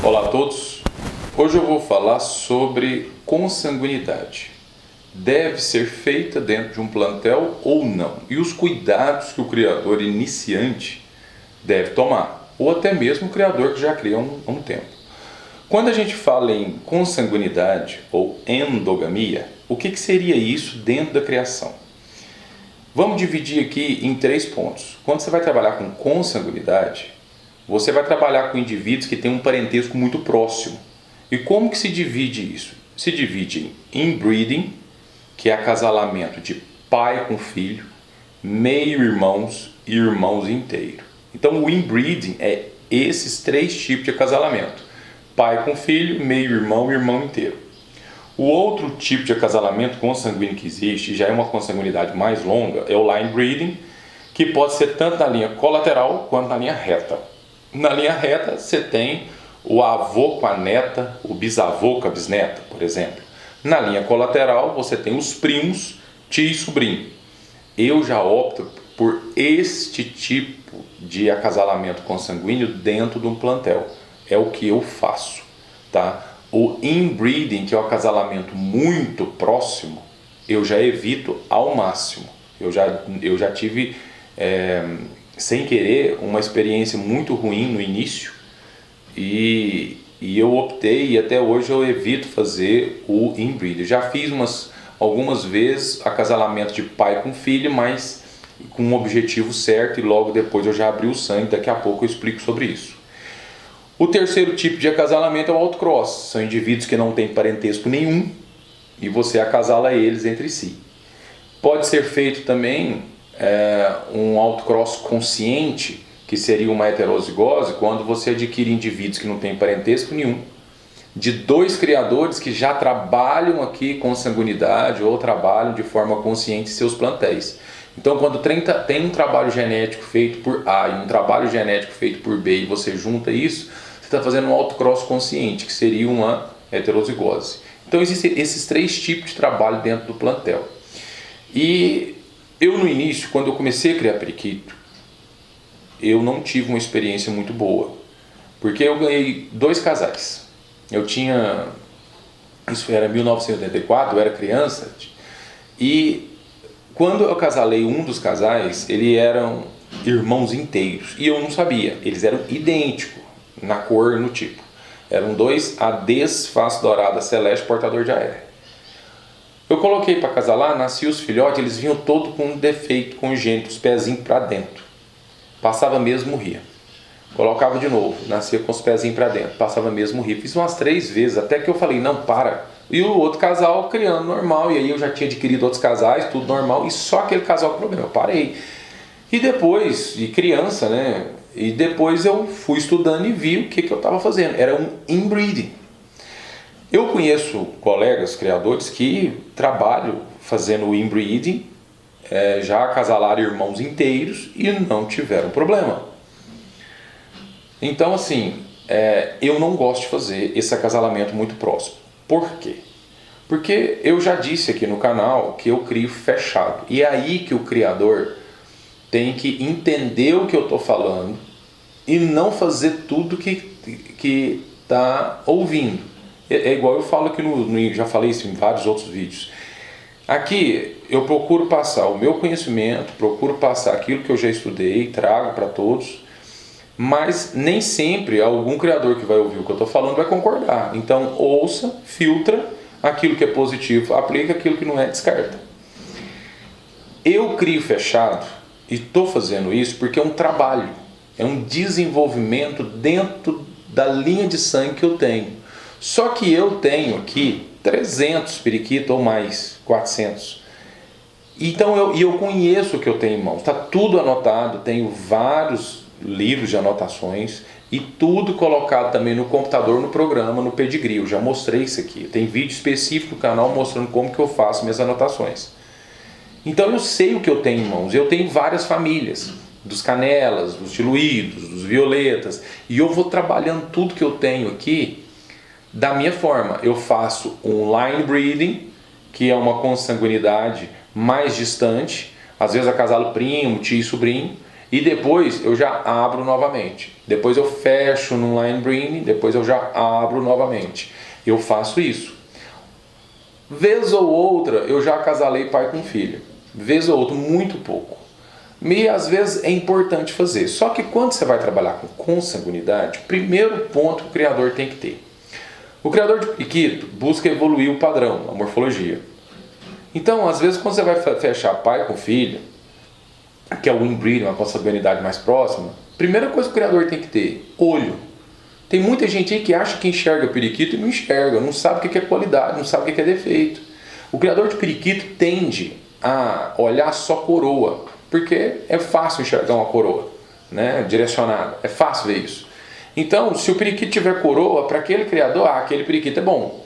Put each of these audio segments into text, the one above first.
Olá a todos, hoje eu vou falar sobre consanguinidade. Deve ser feita dentro de um plantel ou não? E os cuidados que o criador iniciante deve tomar, ou até mesmo o criador que já cria há um tempo. Quando a gente fala em consanguinidade ou endogamia, o que seria isso dentro da criação? Vamos dividir aqui em 3 pontos. Quando você vai trabalhar com consanguinidade, você vai trabalhar com indivíduos que têm um parentesco muito próximo. E como que se divide isso? Se divide em inbreeding, que é acasalamento de pai com filho, meio-irmãos e irmãos inteiros. Então o inbreeding é esses 3 tipos de acasalamento: pai com filho, meio-irmão e irmão inteiro. O outro tipo de acasalamento consanguíneo que existe, já é uma consanguinidade mais longa, é o line breeding, que pode ser tanto na linha colateral quanto na linha reta. Na linha reta você tem o avô com a neta, o bisavô com a bisneta, por exemplo. Na linha colateral você tem os primos, tio e sobrinho. Eu já opto por este tipo de acasalamento consanguíneo dentro de um plantel. É o que eu faço, tá? O inbreeding, que é o acasalamento muito próximo, eu já evito ao máximo. Eu já tive, sem querer, uma experiência muito ruim no início e eu optei, e até hoje eu evito fazer o inbreeding. Já fiz algumas vezes acasalamento de pai com filho, mas com um objetivo certo, e logo depois eu já abri o sangue. Daqui a pouco eu explico sobre isso. O terceiro tipo de acasalamento é o autocross. São indivíduos que não têm parentesco nenhum e você acasala eles entre si. Pode ser feito também um autocross consciente, que seria uma heterozigose, quando você adquire indivíduos que não têm parentesco nenhum, de 2 criadores que já trabalham aqui com sanguinidade ou trabalham de forma consciente em seus plantéis. Então, quando tem um trabalho genético feito por A e um trabalho genético feito por B, e você junta isso, você está fazendo um autocross consciente, que seria uma heterozigose. Então, existem esses 3 tipos de trabalho dentro do plantel. E eu, no início, quando eu comecei a criar periquito, eu não tive uma experiência muito boa, porque eu ganhei 2 casais. Isso era 1984, eu era criança, e quando eu acasalei um dos casais, eles eram irmãos inteiros, e eu não sabia. Eles eram idênticos na cor e no tipo. Eram 2 ADs, face dourada celeste, portador de AR. Eu coloquei para acasalar, nasciam os filhotes, eles vinham todos com um defeito congênito, os pezinhos para dentro. Passava mesmo, morria. Colocava de novo, nascia com os pezinhos para dentro, passava mesmo, morria. Fiz umas 3 vezes, até que eu falei, não, para. E o outro casal criando normal, e aí eu já tinha adquirido outros casais, tudo normal, e só aquele casal com problema. Eu parei. E depois, de criança, né? E depois eu fui estudando e vi o que eu estava fazendo. Era um inbreeding. Eu conheço colegas criadores que trabalham fazendo o inbreeding, já acasalaram irmãos inteiros e não tiveram problema. Então, assim, eu não gosto de fazer esse acasalamento muito próximo. Por quê? Porque eu já disse aqui no canal que eu crio fechado. E é aí que o criador tem que entender o que eu estou falando e não fazer tudo que está ouvindo. É igual eu falo aqui já falei isso em vários outros vídeos. Aqui eu procuro passar o meu conhecimento, procuro passar aquilo que eu já estudei, trago para todos, mas nem sempre algum criador que vai ouvir o que eu estou falando vai concordar. Então ouça, filtra aquilo que é positivo, aplica, aquilo que não é, descarta. Eu crio fechado e estou fazendo isso porque é um trabalho, é um desenvolvimento dentro da linha de sangue que eu tenho. Só que eu tenho aqui 300 periquitos ou mais, 400. Então eu conheço o que eu tenho em mãos, está tudo anotado, tenho vários livros de anotações e tudo colocado também no computador, no programa, no pedigree. Eu já mostrei isso aqui. Tem vídeo específico no canal mostrando como que eu faço minhas anotações. Então eu sei o que eu tenho em mãos. Eu tenho várias famílias, dos canelas, dos diluídos, dos violetas, e eu vou trabalhando tudo que eu tenho aqui da minha forma. Eu faço um line breeding, que é uma consanguinidade mais distante, às vezes acasalo primo, tio e sobrinho, e depois eu já abro novamente. Depois eu fecho no line breeding, depois eu já abro novamente. Eu faço isso. Vez ou outra eu já acasalei pai com filha. Vez ou outra, muito pouco. E às vezes é importante fazer. Só que quando você vai trabalhar com consanguinidade, primeiro ponto que o criador tem que ter. O criador de periquito busca evoluir o padrão, a morfologia. Então, às vezes, quando você vai fechar pai com filha, que é o inbreeding, uma consanguinidade mais próxima, primeira coisa que o criador tem que ter, olho. Tem muita gente aí que acha que enxerga periquito e não enxerga, não sabe o que é qualidade, não sabe o que é defeito. O criador de periquito tende a olhar só coroa, porque é fácil enxergar uma coroa, né, direcionada, é fácil ver isso. Então, se o periquito tiver coroa, para aquele criador, aquele periquito é bom,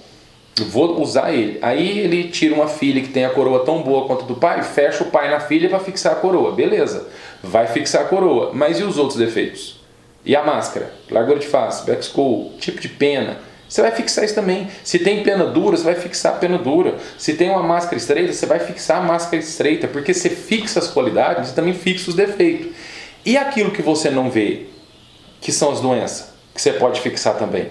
eu vou usar ele. Aí ele tira uma filha que tem a coroa tão boa quanto a do pai, fecha o pai na filha para fixar a coroa, beleza, vai fixar a coroa, mas e os outros defeitos? E a máscara, largura de face, back skull, tipo de pena, você vai fixar isso também. Se tem pena dura, você vai fixar a pena dura. Se tem uma máscara estreita, você vai fixar a máscara estreita, porque você fixa as qualidades, você também fixa os defeitos. E aquilo que você não vê, que são as doenças, que você pode fixar também.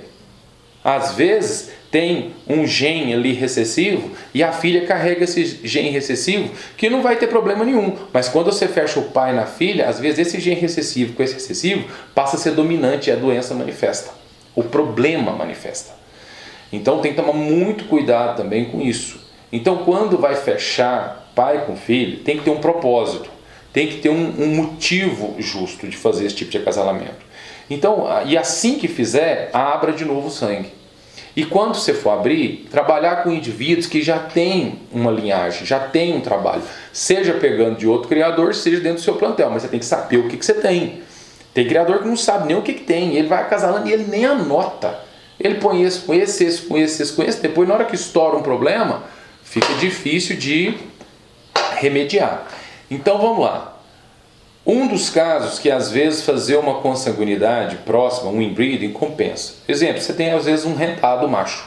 Às vezes tem um gene ali recessivo e a filha carrega esse gene recessivo que não vai ter problema nenhum, mas quando você fecha o pai na filha, às vezes esse gene recessivo com esse recessivo passa a ser dominante e a doença manifesta, o problema manifesta. Então tem que tomar muito cuidado também com isso. Então quando vai fechar pai com filho, tem que ter um propósito, tem que ter um motivo justo de fazer esse tipo de acasalamento. Então, e assim que fizer, abra de novo o sangue. E quando você for abrir, trabalhar com indivíduos que já têm uma linhagem, já têm um trabalho. Seja pegando de outro criador, seja dentro do seu plantel, mas você tem que saber o que você tem. Tem criador que não sabe nem o que tem, ele vai acasalando e ele nem anota. Ele põe esse com esse, esse com esse, esse com esse, depois na hora que estoura um problema, fica difícil de remediar. Então vamos lá. Um dos casos que às vezes fazer uma consanguinidade próxima, um inbreeding, compensa. Exemplo, você tem às vezes um rendado macho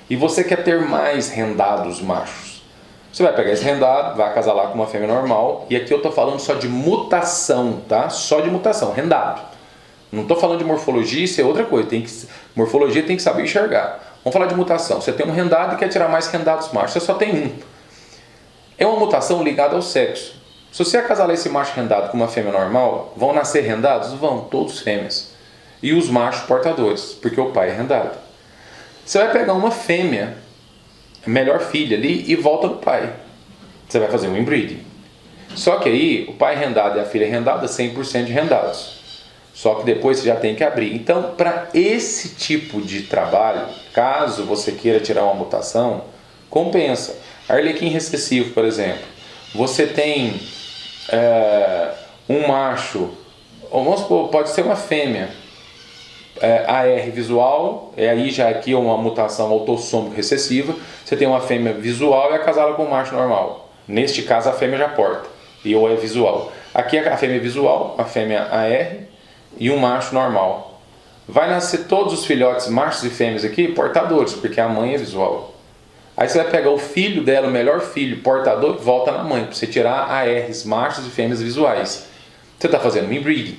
e você quer ter mais rendados machos. Você vai pegar esse rendado, vai acasalar com uma fêmea normal, e aqui eu estou falando só de mutação, tá? Só de mutação, rendado. Não estou falando de morfologia, isso é outra coisa. Morfologia tem que saber enxergar. Vamos falar de mutação. Você tem um rendado e quer tirar mais rendados machos, você só tem um. É uma mutação ligada ao sexo. Se você acasalar esse macho rendado com uma fêmea normal, vão nascer rendados? Vão, todos fêmeas. E os machos portadores, porque o pai é rendado. Você vai pegar uma fêmea, melhor filha ali, e volta no pai. Você vai fazer um inbreeding. Só que aí, o pai rendado e a filha rendada, 100% de rendados. Só que depois você já tem que abrir. Então, para esse tipo de trabalho, caso você queira tirar uma mutação, compensa. Arlequim recessivo, por exemplo. Você tem um macho, ou vamos supor, pode ser uma fêmea, AR visual, aí já aqui é uma mutação autossômico recessiva, você tem uma fêmea visual e acasala com um macho normal. Neste caso a fêmea já porta, e ou é visual. Aqui a fêmea visual, a fêmea AR e um macho normal. Vai nascer todos os filhotes, machos e fêmeas aqui, portadores, porque a mãe é visual. Aí você vai pegar o filho dela, o melhor filho, portador, e volta na mãe, para você tirar ARs, machos e fêmeas visuais. Você está fazendo um inbreeding.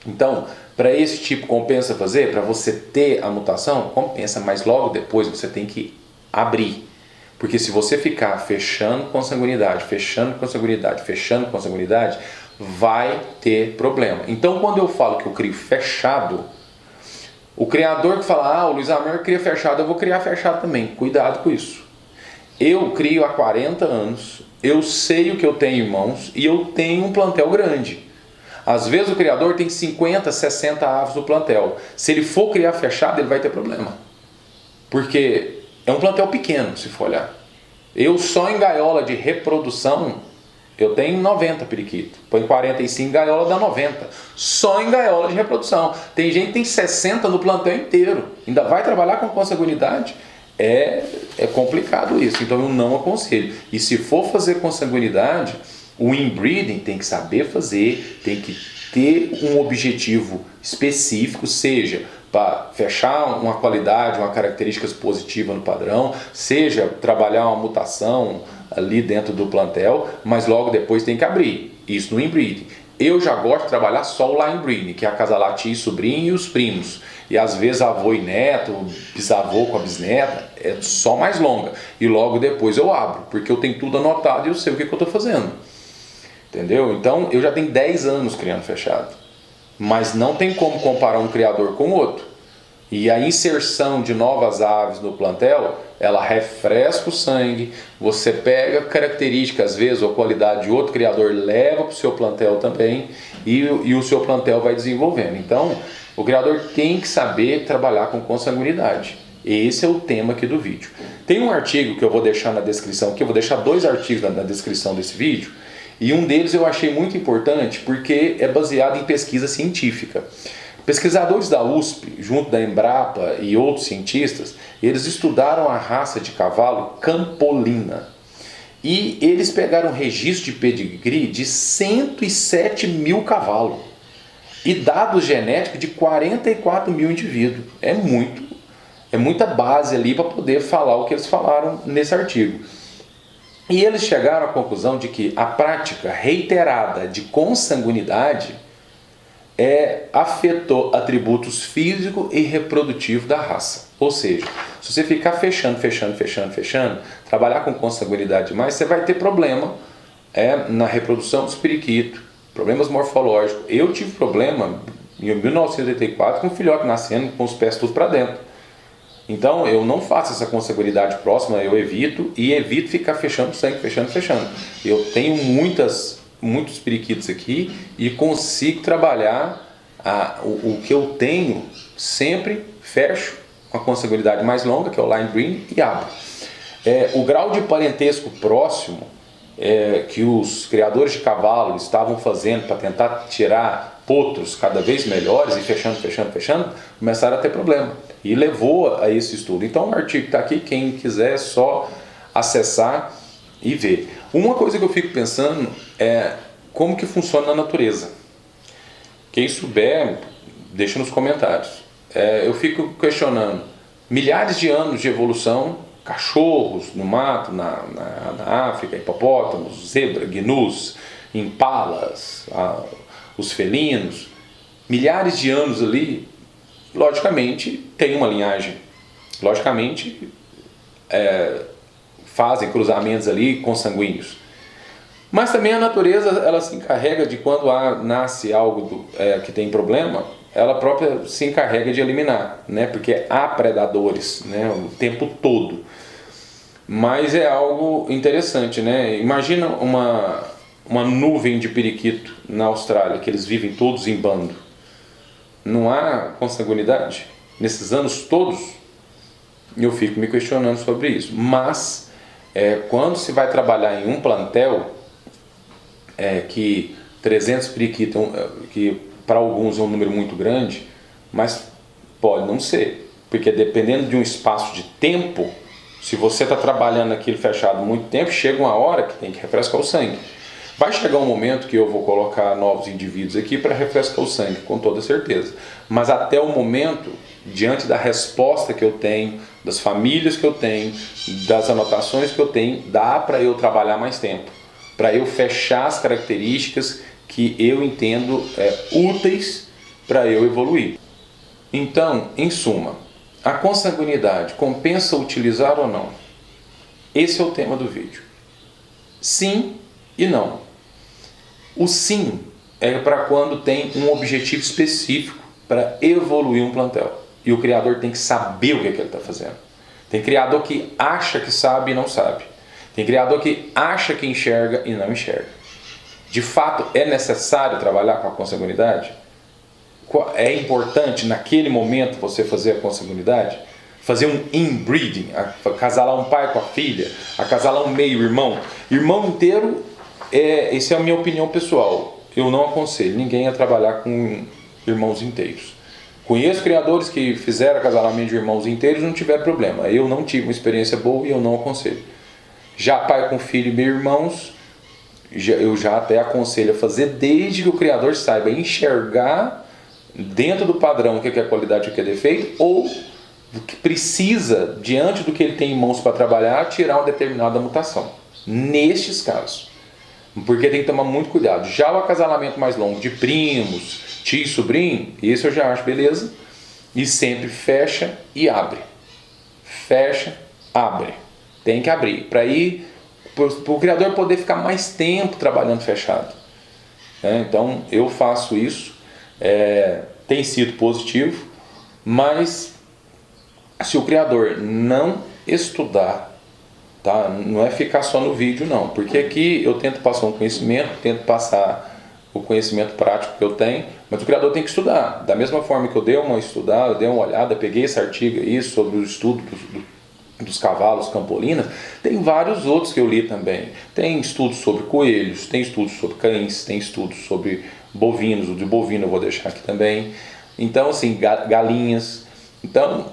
Então, para esse tipo, compensa fazer? Para você ter a mutação? Compensa, mas logo depois você tem que abrir. Porque se você ficar fechando consanguinidade, fechando consanguinidade, fechando consanguinidade, vai ter problema. Então, quando eu falo que eu crio fechado, o criador que fala, o Luiz Américo cria fechado, eu vou criar fechado também. Cuidado com isso. Eu crio há 40 anos, eu sei o que eu tenho em mãos e eu tenho um plantel grande. Às vezes o criador tem 50, 60 aves no plantel. Se ele for criar fechado, ele vai ter problema. Porque é um plantel pequeno, se for olhar. Eu só em gaiola de reprodução, eu tenho 90 periquitos. Põe 45 em gaiola, dá 90. Só em gaiola de reprodução. Tem gente que tem 60 no plantel inteiro. Ainda vai trabalhar com consanguinidade? É complicado isso. Então eu não aconselho. E se for fazer consanguinidade, o inbreeding tem que saber fazer, tem que ter um objetivo específico, seja para fechar uma qualidade, uma característica positiva no padrão, seja trabalhar uma mutação ali dentro do plantel, mas logo depois tem que abrir, isso no inbreeding. Eu já gosto de trabalhar só o line breeding, que é acasalar tia e sobrinho e os primos. E às vezes avô e neto, bisavô com a bisneta, é só mais longa. E logo depois eu abro, porque eu tenho tudo anotado e eu sei o que eu estou fazendo. Entendeu? Então eu já tenho 10 anos criando fechado. Mas não tem como comparar um criador com o outro. E a inserção de novas aves no plantel, ela refresca o sangue, você pega características, às vezes, ou qualidade de outro criador, leva para o seu plantel também, e o seu plantel vai desenvolvendo. Então, o criador tem que saber trabalhar com consanguinidade. Esse é o tema aqui do vídeo. Tem um artigo que eu vou deixar na descrição aqui, eu vou deixar 2 artigos na descrição desse vídeo, e um deles eu achei muito importante porque é baseado em pesquisa científica. Pesquisadores da USP, junto da Embrapa e outros cientistas, eles estudaram a raça de cavalo Campolina. E eles pegaram um registro de pedigree de 107 mil cavalos e dados genéticos de 44 mil indivíduos. É muita base ali para poder falar o que eles falaram nesse artigo. E eles chegaram à conclusão de que a prática reiterada de consanguinidade afetou atributos físico e reprodutivo da raça. Ou seja, se você ficar fechando, trabalhar com consanguinidade demais, você vai ter problema na reprodução dos periquitos, problemas morfológicos. Eu tive problema em 1984 com um filhote nascendo com os pés tudo para dentro. Então eu não faço essa consanguinidade próxima, eu evito ficar fechando sangue, fechando. Eu tenho muitos periquitos aqui e consigo trabalhar o que eu tenho, sempre fecho com a consanguinidade mais longa, que é o line breeding, e abro. O grau de parentesco próximo que os criadores de cavalo estavam fazendo para tentar tirar potros cada vez melhores e fechando, começaram a ter problema. E levou a esse estudo. Então o artigo está aqui, quem quiser é só acessar e ver. Uma coisa que eu fico pensando é como que funciona na natureza. Quem souber, deixa nos comentários. Eu fico questionando, milhares de anos de evolução, cachorros no mato, na África, hipopótamos, zebra, gnus, impalas, os felinos, milhares de anos ali, logicamente tem uma linhagem, logicamente fazem cruzamentos ali consanguíneos. Mas também a natureza, ela se encarrega de quando nasce algo que tem problema, ela própria se encarrega de eliminar, né? Porque há predadores, né? O tempo todo. Mas é algo interessante, né? Imagina uma nuvem de periquito na Austrália, que eles vivem todos em bando. Não há consanguinidade nesses anos todos? Eu fico me questionando sobre isso. Mas quando se vai trabalhar em um plantel, que 300 periquitos, que para alguns é um número muito grande, mas pode não ser, porque dependendo de um espaço de tempo, se você está trabalhando aquilo fechado muito tempo, chega uma hora que tem que refrescar o sangue. Vai chegar um momento que eu vou colocar novos indivíduos aqui para refrescar o sangue, com toda certeza. Mas até o momento, diante da resposta que eu tenho, das famílias que eu tenho, das anotações que eu tenho, dá para eu trabalhar mais tempo, para eu fechar as características que eu entendo úteis para eu evoluir. Então, em suma, a consanguinidade compensa utilizar ou não? Esse é o tema do vídeo. Sim e não. O sim é para quando tem um objetivo específico para evoluir um plantel. E o criador tem que saber o que ele está fazendo. Tem criador que acha que sabe e não sabe. Tem criador que acha que enxerga e não enxerga. De fato, é necessário trabalhar com a consanguinidade? É importante naquele momento você fazer a consanguinidade? Fazer um inbreeding, acasalar um pai com a filha, acasalar um meio-irmão. Irmão inteiro, essa é a minha opinião pessoal. Eu não aconselho ninguém a trabalhar com irmãos inteiros. Conheço criadores que fizeram acasalamento de irmãos inteiros e não tiveram problema. Eu não tive uma experiência boa e eu não aconselho. Já pai com filho e meio-irmãos, eu já até aconselho a fazer desde que o criador saiba enxergar dentro do padrão o que é qualidade e o que é defeito, ou que precisa, diante do que ele tem em mãos para trabalhar, tirar uma determinada mutação. Nestes casos. porque tem que tomar muito cuidado. Já o acasalamento mais longo de primos, tio e sobrinho, esse eu já acho beleza, e sempre fecha e abre. Fecha, abre. Tem que abrir, para o criador poder ficar mais tempo trabalhando fechado. Então eu faço isso, tem sido positivo, mas se o criador não estudar, tá? Não é ficar só no vídeo não, porque aqui eu tento passar um conhecimento, tento passar o conhecimento prático que eu tenho, mas o criador tem que estudar. Da mesma forma que eu dei uma estudada, dei uma olhada, peguei esse artigo aí sobre o estudo dos cavalos campolinas, tem vários outros que eu li também. Tem estudos sobre coelhos, tem estudos sobre cães, tem estudos sobre bovinos, o de bovino eu vou deixar aqui também. Então, assim, galinhas. Então,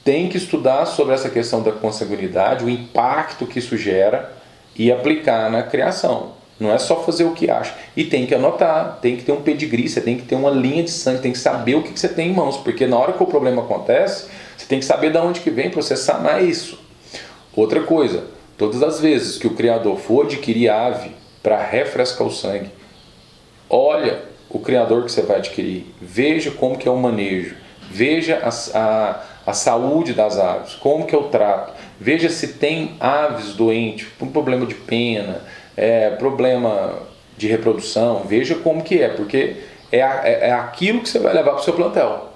tem que estudar sobre essa questão da consanguinidade, o impacto que isso gera e aplicar na criação. Não é só fazer o que acha. E tem que anotar, tem que ter um pedigree, você tem que ter uma linha de sangue, tem que saber o que você tem em mãos, porque na hora que o problema acontece, você tem que saber de onde que vem para você sanar isso. Outra coisa, todas as vezes que o criador for adquirir ave para refrescar o sangue, olha o criador que você vai adquirir, veja como que é o manejo, veja a saúde das aves, como que é o trato, veja se tem aves doentes, um problema de pena, problema de reprodução, veja como que é, porque é aquilo que você vai levar para o seu plantel.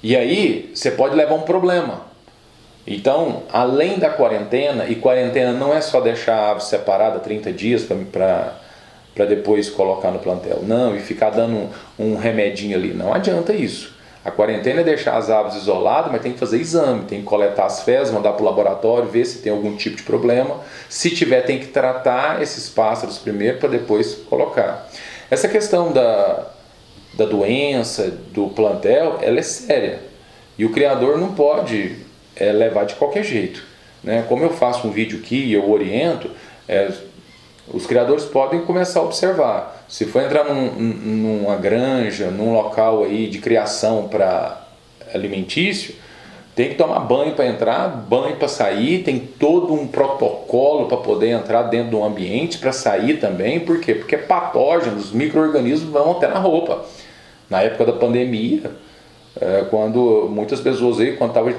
E aí você pode levar um problema. Então, além da quarentena, e quarentena não é só deixar a ave separada 30 dias para depois colocar no plantel, não, e ficar dando um remedinho ali, não adianta isso. A quarentena é deixar as aves isoladas, mas tem que fazer exame, tem que coletar as fezes, mandar para o laboratório, ver se tem algum tipo de problema. Se tiver, tem que tratar esses pássaros primeiro para depois colocar. Essa questão da doença, do plantel, ela é séria. E o criador não pode levar de qualquer jeito. Né? Como eu faço um vídeo aqui e eu oriento, os criadores podem começar a observar. Se for entrar numa granja, num local aí de criação para alimentício, tem que tomar banho para entrar, banho para sair, tem todo um protocolo para poder entrar dentro do ambiente, para sair também. Por quê? Porque patógenos, micro-organismos vão até na roupa. Na época da pandemia, quando muitas pessoas aí, quando estavam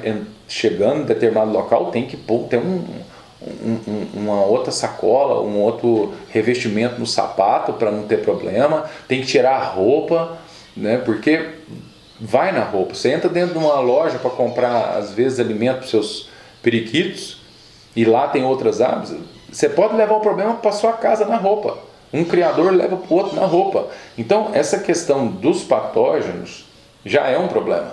chegando em determinado local, tem que ter uma outra sacola, um outro revestimento no sapato para não ter problema, tem que tirar a roupa, né? Porque vai na roupa. Você entra dentro de uma loja para comprar, às vezes, alimento para os seus periquitos, e lá tem outras aves, você pode levar o problema para sua casa na roupa. Um criador leva para o outro na roupa. Então, essa questão dos patógenos já é um problema.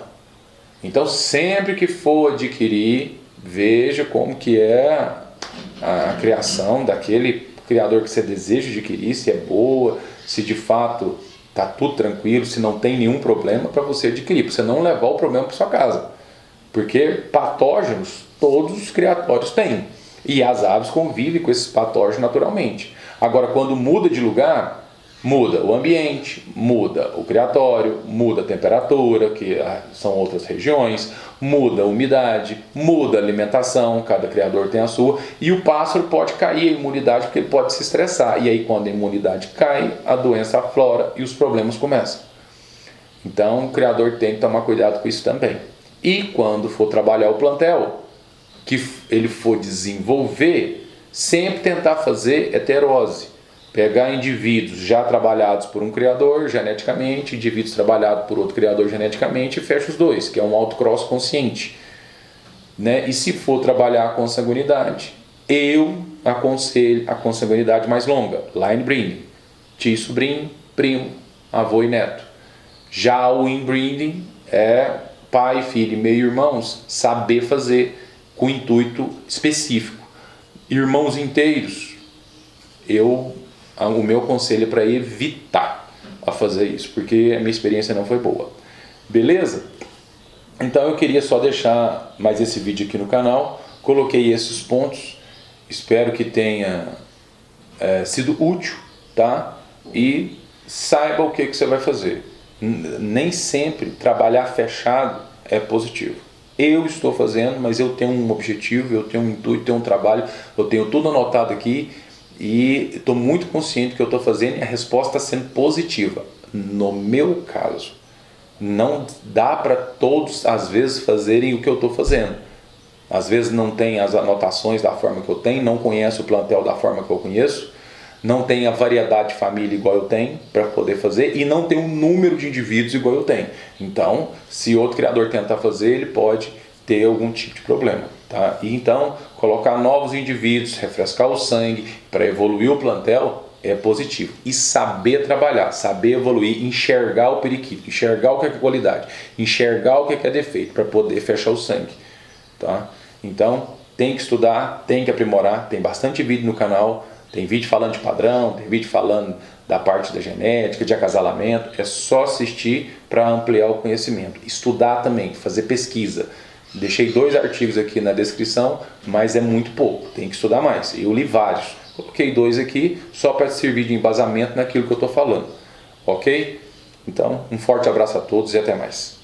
Então, sempre que for adquirir, veja como que é a criação daquele criador que você deseja adquirir, se é boa, se de fato está tudo tranquilo, se não tem nenhum problema para você adquirir, para você não levar o problema para sua casa. Porque patógenos, todos os criatórios têm. E as aves convivem com esses patógenos naturalmente. Agora, quando muda de lugar, muda o ambiente, muda o criatório, muda a temperatura, que são outras regiões, muda a umidade, muda a alimentação, cada criador tem a sua, e o pássaro pode cair a imunidade porque ele pode se estressar. E aí, quando a imunidade cai, a doença aflora e os problemas começam. Então, o criador tem que tomar cuidado com isso também. E quando for trabalhar o plantel, que ele for desenvolver, sempre tentar fazer heterose. Pegar indivíduos já trabalhados por um criador geneticamente, indivíduos trabalhados por outro criador geneticamente, e fecha os dois, que é um autocross consciente. Né? E se for trabalhar a consanguinidade, eu aconselho a consanguinidade mais longa, line breeding, tio, sobrinho, primo, avô e neto. Já o inbreeding é pai, filho e meio-irmãos, saber fazer com intuito específico. Irmãos inteiros, o meu conselho é para evitar a fazer isso, porque a minha experiência não foi boa. Beleza? Então eu queria só deixar mais esse vídeo aqui no canal, coloquei esses pontos, espero que tenha sido útil, tá? E saiba o que você vai fazer. Nem sempre trabalhar fechado é positivo. Eu estou fazendo, mas eu tenho um objetivo, eu tenho um intuito, tenho um trabalho, eu tenho tudo anotado aqui, e estou muito consciente do que eu estou fazendo e a resposta está sendo positiva. No meu caso, não dá para todos, às vezes, fazerem o que eu estou fazendo. Às vezes não tem as anotações da forma que eu tenho, não conhece o plantel da forma que eu conheço, não tem a variedade de família igual eu tenho para poder fazer e não tem um número de indivíduos igual eu tenho. Então, se outro criador tentar fazer, ele pode ter algum tipo de problema. Tá? E então, colocar novos indivíduos, refrescar o sangue para evoluir o plantel é positivo. E saber trabalhar, saber evoluir, enxergar o periquito, enxergar o que é qualidade, enxergar o que é defeito para poder fechar o sangue. Tá? Então, tem que estudar, tem que aprimorar, tem bastante vídeo no canal, tem vídeo falando de padrão, tem vídeo falando da parte da genética, de acasalamento, é só assistir para ampliar o conhecimento. Estudar também, fazer pesquisa. Deixei 2 artigos aqui na descrição, mas é muito pouco, tem que estudar mais. Eu li vários, coloquei 2 aqui só para servir de embasamento naquilo que eu estou falando. Ok? Então, um forte abraço a todos e até mais.